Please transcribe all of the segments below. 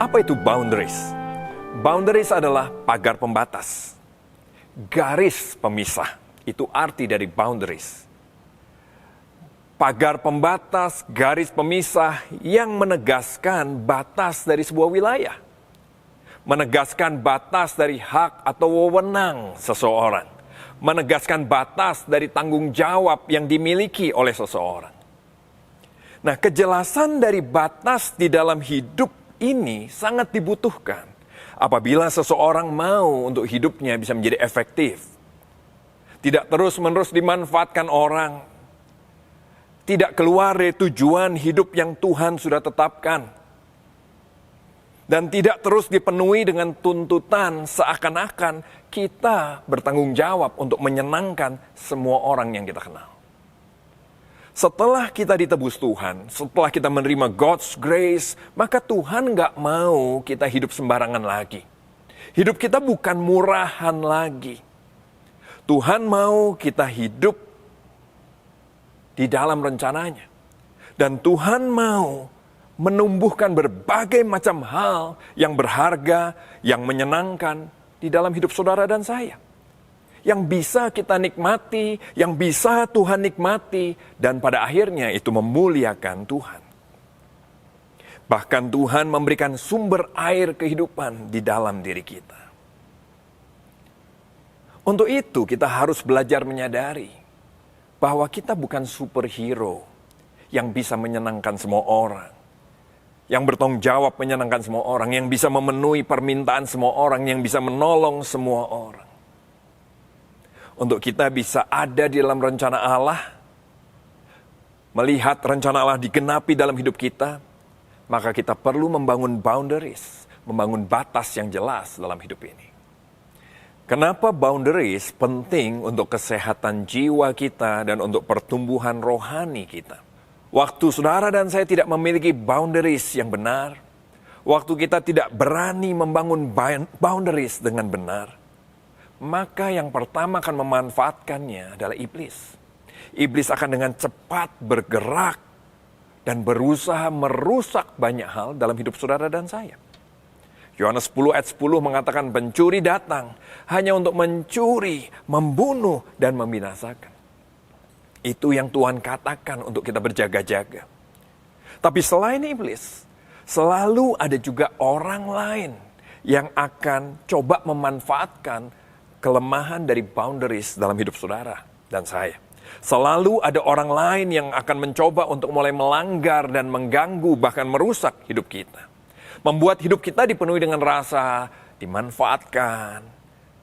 Apa itu boundaries? Boundaries adalah pagar pembatas, garis pemisah. Itu arti dari boundaries. Pagar pembatas, garis pemisah yang menegaskan batas dari sebuah wilayah. Menegaskan batas dari hak atau wewenang seseorang. Menegaskan batas dari tanggung jawab yang dimiliki oleh seseorang. Nah, kejelasan dari batas di dalam hidup ini sangat dibutuhkan apabila seseorang mau untuk hidupnya bisa menjadi efektif. Tidak terus-menerus dimanfaatkan orang. Tidak keluar dari tujuan hidup yang Tuhan sudah tetapkan. Dan tidak terus dipenuhi dengan tuntutan seakan-akan kita bertanggung jawab untuk menyenangkan semua orang yang kita kenal. Setelah kita ditebus Tuhan, setelah kita menerima God's grace, maka Tuhan gak mau kita hidup sembarangan lagi. Hidup kita bukan murahan lagi. Tuhan mau kita hidup di dalam rencananya. Dan Tuhan mau menumbuhkan berbagai macam hal yang berharga, yang menyenangkan di dalam hidup saudara dan saya. Yang bisa kita nikmati, yang bisa Tuhan nikmati, dan pada akhirnya itu memuliakan Tuhan. Bahkan Tuhan memberikan sumber air kehidupan di dalam diri kita. Untuk itu kita harus belajar menyadari bahwa kita bukan superhero yang bisa menyenangkan semua orang. Yang bertanggung jawab menyenangkan semua orang, yang bisa memenuhi permintaan semua orang, yang bisa menolong semua orang. Untuk kita bisa ada di dalam rencana Allah, melihat rencana Allah digenapi dalam hidup kita, maka kita perlu membangun boundaries, membangun batas yang jelas dalam hidup ini. Kenapa boundaries penting untuk kesehatan jiwa kita dan untuk pertumbuhan rohani kita? Waktu saudara dan saya tidak memiliki boundaries yang benar, waktu kita tidak berani membangun boundaries dengan benar, maka yang pertama akan memanfaatkannya adalah iblis. Iblis akan dengan cepat bergerak dan berusaha merusak banyak hal dalam hidup saudara dan saya. Yohanes 10 ayat 10 mengatakan pencuri datang hanya untuk mencuri, membunuh, dan membinasakan. Itu yang Tuhan katakan untuk kita berjaga-jaga. Tapi selain iblis, selalu ada juga orang lain yang akan coba memanfaatkan kelemahan dari boundaries dalam hidup saudara dan saya. Selalu ada orang lain yang akan mencoba untuk mulai melanggar dan mengganggu, bahkan merusak hidup kita. Membuat hidup kita dipenuhi dengan rasa dimanfaatkan,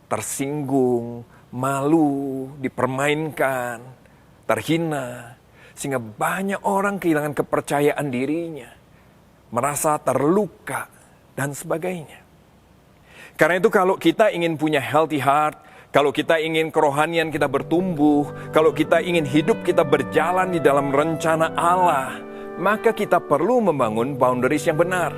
tersinggung, malu, dipermainkan, terhina. Sehingga banyak orang kehilangan kepercayaan dirinya, merasa terluka, dan sebagainya. Karena itu kalau kita ingin punya healthy heart, kalau kita ingin kerohanian kita bertumbuh, kalau kita ingin hidup kita berjalan di dalam rencana Allah, maka kita perlu membangun boundaries yang benar.